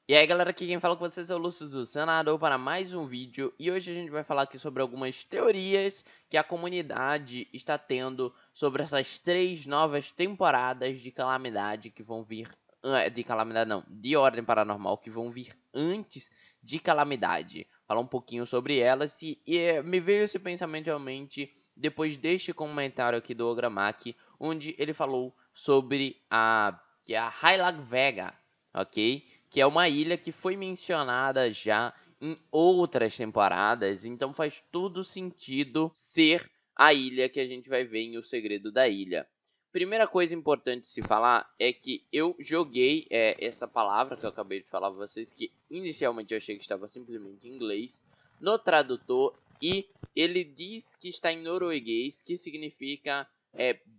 E aí galera, aqui quem fala com vocês é o Lúcio do Senador para mais um vídeo. E hoje a gente vai falar aqui sobre algumas teorias que a comunidade está tendo sobre essas 3 novas temporadas de Calamidade que vão vir... De Calamidade não, de Ordem Paranormal, que vão vir antes de Calamidade. Falar um pouquinho sobre elas e me veio esse pensamento realmente depois deste comentário aqui do Ogramak, onde ele falou sobre a Hylag Vega, ok? Que é uma ilha que foi mencionada já em outras temporadas, então faz todo sentido ser a ilha que a gente vai ver em O Segredo da Ilha. Primeira coisa importante se falar é que eu joguei essa palavra que eu acabei de falar para vocês, que inicialmente eu achei que estava simplesmente em inglês, no tradutor, e ele diz que está em norueguês, que significa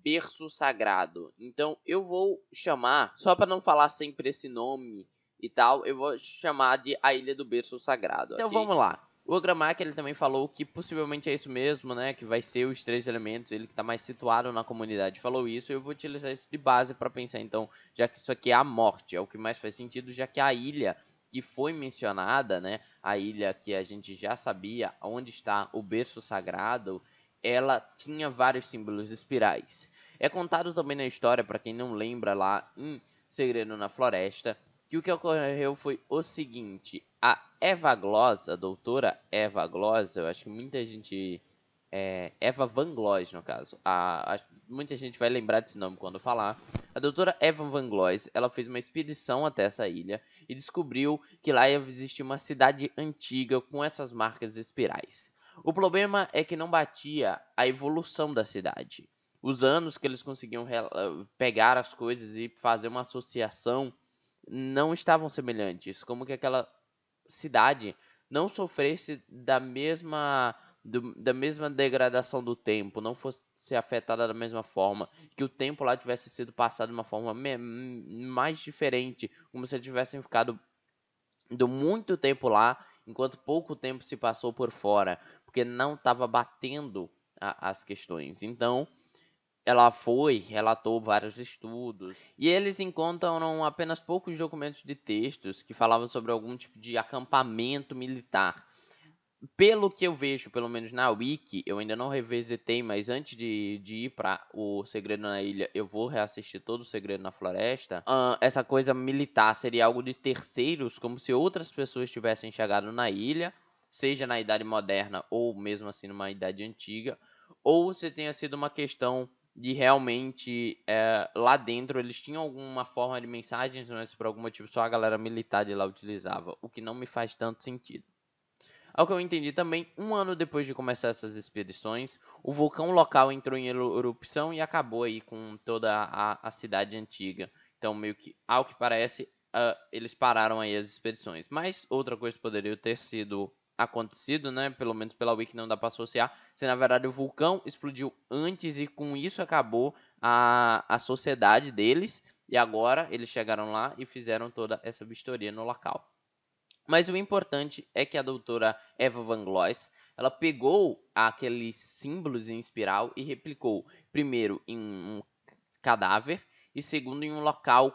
berço sagrado. Então eu vou chamar, só para não falar sempre esse nome e tal, eu vou chamar de a Ilha do Berço Sagrado, então ok? Vamos lá. O Ogramak, ele também falou que possivelmente é isso mesmo, né, que vai ser os 3 elementos, ele que tá mais situado na comunidade falou isso, e eu vou utilizar isso de base para pensar, então, já que isso aqui é a morte, é o que mais faz sentido, já que a ilha que foi mencionada, né, a ilha que a gente já sabia onde está o berço sagrado, ela tinha vários símbolos espirais. É contado também na história, para quem não lembra, lá em Segredo na Floresta, que o que ocorreu foi o seguinte: a Eva Gloss, a doutora Eva Gloss, eu acho que muita gente... Eva Van Gloss, no caso. Muita gente vai lembrar desse nome quando falar. A doutora Eva Van Gloss, ela fez uma expedição até essa ilha e descobriu que lá existia uma cidade antiga com essas marcas espirais. O problema é que não batia a evolução da cidade. Os anos que eles conseguiam pegar as coisas e fazer uma associação não estavam semelhantes, como que aquela cidade não sofresse da mesma degradação do tempo, não fosse afetada da mesma forma, que o tempo lá tivesse sido passado de uma forma mais diferente, como se eles tivessem ficado muito tempo lá, enquanto pouco tempo se passou por fora, porque não estava batendo as questões. Então, ela relatou vários estudos, e eles encontram apenas poucos documentos de textos que falavam sobre algum tipo de acampamento militar. Pelo que eu vejo, pelo menos na Wiki, eu ainda não revisitei, mas antes de ir para O Segredo na Ilha, eu vou reassistir todo O Segredo na Floresta. Essa coisa militar seria algo de terceiros, como se outras pessoas tivessem chegado na ilha, seja na Idade Moderna ou mesmo assim numa Idade Antiga, ou se tenha sido uma questão de realmente lá dentro eles tinham alguma forma de mensagens, mas por algum motivo só a galera militar de lá utilizava, o que não me faz tanto sentido. Ao que eu entendi também, um ano depois de começar essas expedições, o vulcão local entrou em erupção e acabou aí com toda a cidade antiga. Então, meio que, ao que parece, eles pararam aí as expedições. Mas outra coisa poderia ter sido acontecido, né? Pelo menos pela Wiki não dá para associar. Se na verdade o vulcão explodiu antes e com isso acabou a sociedade deles. E agora eles chegaram lá e fizeram toda essa vistoria no local. Mas o importante é que a doutora Eva Van Gloss, ela pegou aqueles símbolos em espiral e replicou, primeiro em um cadáver e segundo em um local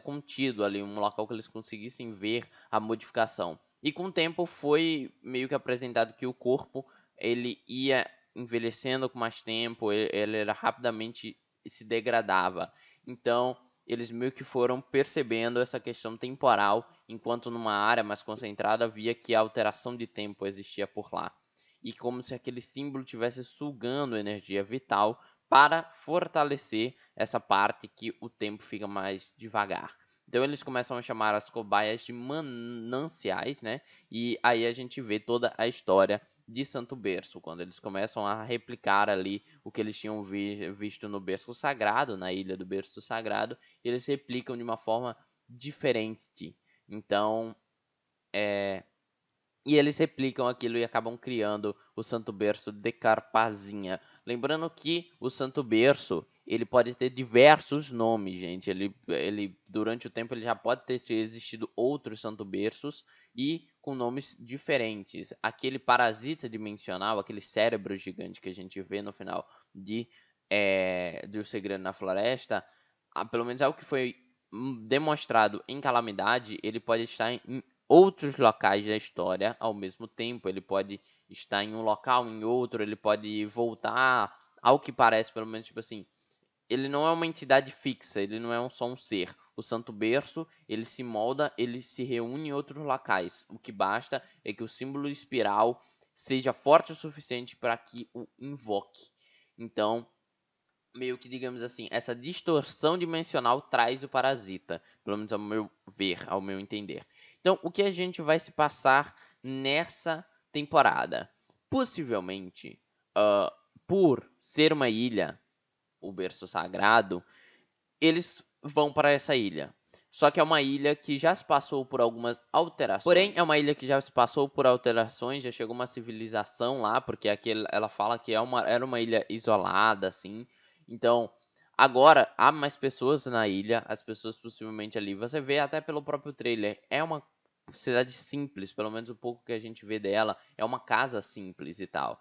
contido ali, um local que eles conseguissem ver a modificação. E com o tempo foi meio que apresentado que o corpo ele ia envelhecendo com mais tempo, ele era rapidamente se degradava. Então eles meio que foram percebendo essa questão temporal, enquanto numa área mais concentrada via que a alteração de tempo existia por lá. E como se aquele símbolo estivesse sugando energia vital para fortalecer essa parte que o tempo fica mais devagar. Então eles começam a chamar as cobaias de mananciais, né? E aí a gente vê toda a história de Santo Berço, quando eles começam a replicar ali o que eles tinham visto no Berço Sagrado, na Ilha do Berço Sagrado, e eles replicam de uma forma diferente. Então, e eles replicam aquilo e acabam criando o Santo Berço de Carpazinha. Lembrando que o Santo Berço, ele pode ter diversos nomes, gente. Ele durante o tempo ele já pode ter existido outros Santo Berços e com nomes diferentes. Aquele parasita dimensional, aquele cérebro gigante que a gente vê no final de O Segredo na Floresta, pelo menos é o que foi demonstrado em Calamidade, ele pode estar em outros locais da história ao mesmo tempo. Ele pode estar em um local, em outro, ele pode voltar ao que parece, pelo menos, tipo assim, ele não é uma entidade fixa, ele não é só um ser. O Santo Berço, ele se molda, ele se reúne em outros locais. O que basta é que o símbolo espiral seja forte o suficiente para que o invoque. Então, meio que, digamos assim, essa distorção dimensional traz o parasita, pelo menos ao meu ver, ao meu entender. Então, o que a gente vai se passar nessa temporada? Possivelmente, por ser uma ilha, o berço sagrado, eles vão para essa ilha. Só que é uma ilha que já se passou por algumas alterações. Porém, é uma ilha que já se passou por alterações, já chegou uma civilização lá, porque ela fala que era uma ilha isolada, assim. Então, agora há mais pessoas na ilha, as pessoas possivelmente ali. Você vê até pelo próprio trailer, é uma cidade simples, pelo menos o pouco que a gente vê dela, é uma casa simples e tal.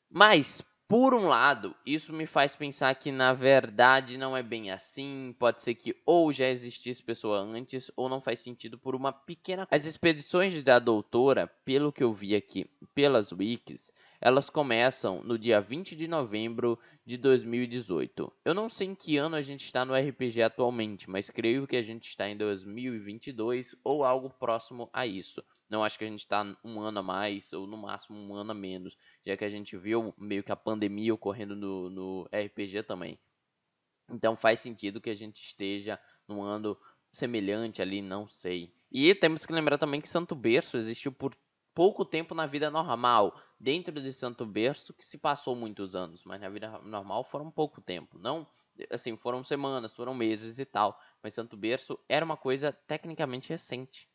Mas, por um lado, isso me faz pensar que na verdade não é bem assim. Pode ser que ou já existisse pessoa antes, ou não faz sentido por uma pequena. As expedições da doutora, pelo que eu vi aqui pelas wikis, elas começam no dia 20 de novembro de 2018. Eu não sei em que ano a gente está no RPG atualmente, mas creio que a gente está em 2022 ou algo próximo a isso. Não acho que a gente está um ano a mais, ou no máximo um ano a menos, já que a gente viu meio que a pandemia ocorrendo no RPG também. Então faz sentido que a gente esteja num ano semelhante ali, não sei. E temos que lembrar também que Santo Berço existiu por pouco tempo na vida normal. Dentro de Santo Berço que se passou muitos anos, mas na vida normal foram pouco tempo. Não, assim, foram semanas, foram meses e tal. Mas Santo Berço era uma coisa tecnicamente recente.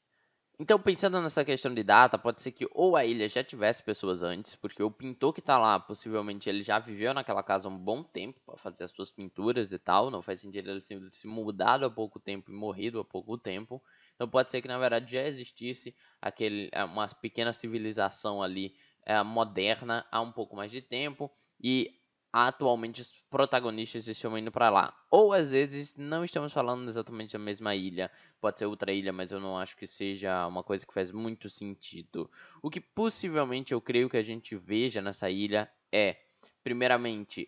Então, pensando nessa questão de data, pode ser que ou a ilha já tivesse pessoas antes, porque o pintor que tá lá, possivelmente ele já viveu naquela casa há um bom tempo para fazer as suas pinturas e tal. Não faz sentido ele se mudado há pouco tempo e morrido há pouco tempo. Então, pode ser que na verdade já existisse uma pequena civilização ali moderna há um pouco mais de tempo e atualmente os protagonistas estão indo para lá. Ou às vezes não estamos falando exatamente da mesma ilha. Pode ser outra ilha, mas eu não acho que seja uma coisa que faz muito sentido. O que possivelmente eu creio que a gente veja nessa ilha é, primeiramente,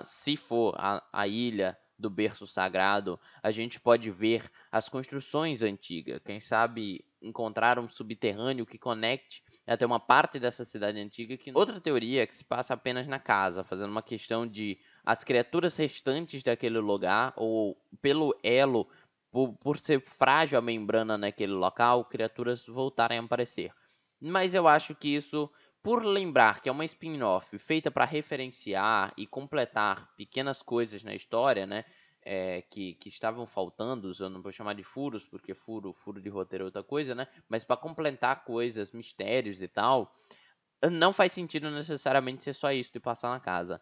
se for a ilha do berço sagrado, a gente pode ver as construções antigas. Quem sabe encontrar um subterrâneo que conecte até uma parte dessa cidade antiga. Outra teoria é que se passa apenas na casa, fazendo uma questão de as criaturas restantes daquele lugar, ou pelo elo por ser frágil a membrana naquele local, criaturas voltarem a aparecer. Mas eu acho que isso, por lembrar que é uma spin-off feita para referenciar e completar pequenas coisas na história, né? Que estavam faltando, eu não vou chamar de furos, porque furo de roteiro é outra coisa, né? Mas para completar coisas, mistérios e tal, não faz sentido necessariamente ser só isso de passar na casa.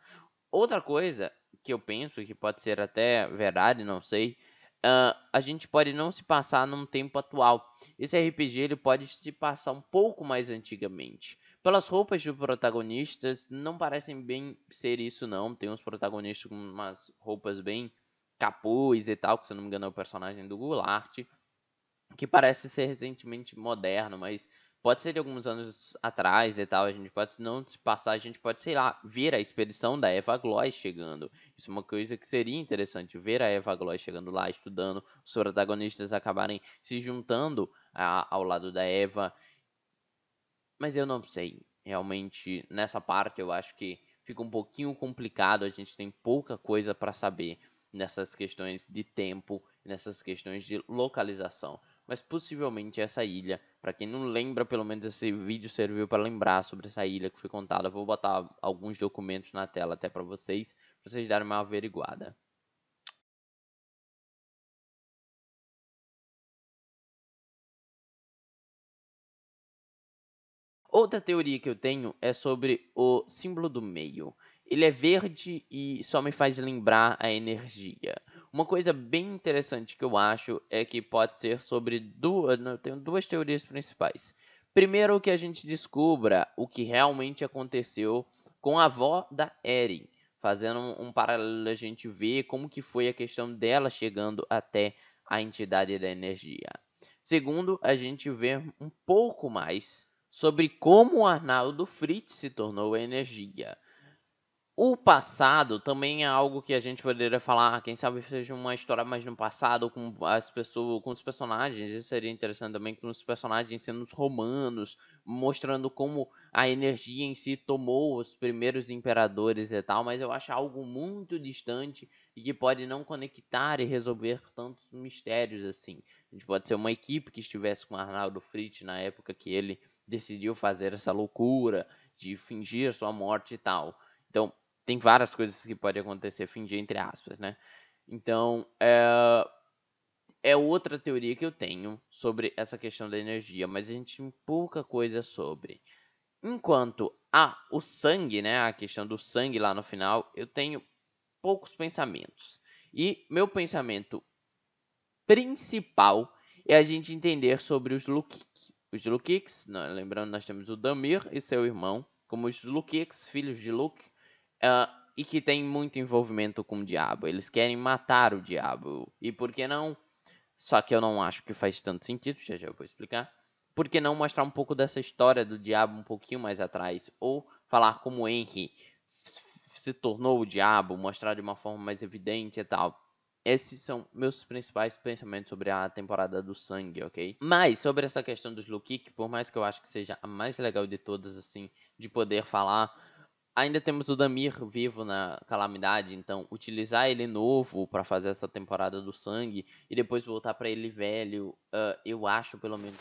Outra coisa que eu penso que pode ser até verdade, não sei, a gente pode não se passar num tempo atual. Esse RPG ele pode se passar um pouco mais antigamente. Pelas roupas dos protagonistas, não parecem bem ser isso não. Tem uns protagonistas com umas roupas bem capuz e tal, que se eu não me engano é o personagem do Goulart, que parece ser recentemente moderno, mas pode ser de alguns anos atrás e tal. A gente pode não se passar, a gente pode, sei lá, ver a expedição da Eva Gloy chegando. Isso é uma coisa que seria interessante, ver a Eva Gloy chegando lá, estudando, os protagonistas acabarem se juntando ao lado da Eva. Mas eu não sei. Realmente, nessa parte, eu acho que fica um pouquinho complicado. A gente tem pouca coisa para saber nessas questões de tempo, nessas questões de localização. Mas possivelmente essa ilha, para quem não lembra, pelo menos esse vídeo serviu para lembrar sobre essa ilha que foi contada. Eu vou botar alguns documentos na tela até para vocês darem uma averiguada. Outra teoria que eu tenho é sobre o símbolo do meio. Ele é verde e só me faz lembrar a energia. Uma coisa bem interessante que eu acho é que pode ser sobre duas. Eu tenho duas teorias principais. Primeiro, que a gente descubra o que realmente aconteceu com a avó da Eren, fazendo um paralelo a gente ver como que foi a questão dela chegando até a entidade da energia. Segundo, a gente vê um pouco mais sobre como o Arnaldo Fritz se tornou a energia. O passado também é algo que a gente poderia falar, quem sabe seja uma história mais no passado, com as pessoas, com os personagens. Isso seria interessante também, com os personagens sendo os romanos, mostrando como a energia em si tomou os primeiros imperadores e tal, mas eu acho algo muito distante e que pode não conectar e resolver tantos mistérios assim. A gente pode ser uma equipe que estivesse com Arnaldo Fritz na época que ele decidiu fazer essa loucura de fingir sua morte e tal. Então, tem várias coisas que podem acontecer, fingir entre aspas, né? Então, é outra teoria que eu tenho sobre essa questão da energia, mas a gente tem pouca coisa sobre. Enquanto o sangue, né, a questão do sangue lá no final, eu tenho poucos pensamentos. E meu pensamento principal é a gente entender sobre os Lukiks. Os Lukiks, lembrando, nós temos o Damir e seu irmão, como os Lukiks, filhos de Luke, e que tem muito envolvimento com o diabo. Eles querem matar o diabo. E por que não? Só que eu não acho que faz tanto sentido, já vou explicar. Por que não mostrar um pouco dessa história do diabo um pouquinho mais atrás? Ou falar como Henry se tornou o diabo, mostrar de uma forma mais evidente e tal. Esses são meus principais pensamentos sobre a temporada do sangue, ok? Mas sobre essa questão dos Lukik, por mais que eu acho que seja a mais legal de todas, assim, de poder falar, ainda temos o Damir vivo na calamidade, então utilizar ele novo para fazer essa temporada do sangue e depois voltar para ele velho, eu acho pelo menos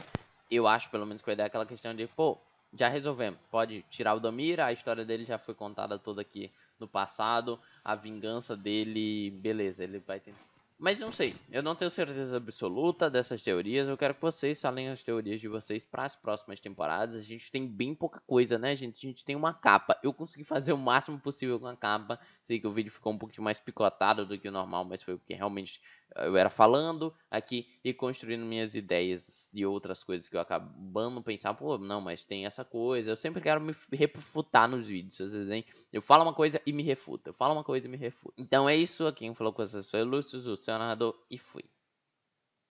que a ideia é aquela questão de, pô, já resolvemos, pode tirar o Damir, a história dele já foi contada toda aqui no passado, a vingança dele, beleza, ele vai ter. Mas não sei, eu não tenho certeza absoluta dessas teorias. Eu quero que vocês falem as teorias de vocês para as próximas temporadas. A gente tem bem pouca coisa, né, gente? A gente tem uma capa. Eu consegui fazer o máximo possível com a capa. Sei que o vídeo ficou um pouquinho mais picotado do que o normal, mas foi o que realmente eu era falando aqui e construindo minhas ideias de outras coisas que eu acabando pensar, pô, não, mas tem essa coisa. Eu sempre quero me refutar nos vídeos, às vezes, hein? Eu falo uma coisa e me refuta. Eu falo uma coisa e me refuta. Então é isso. Quem falou com vocês foi o Lúcio, o seu narrador, e fui.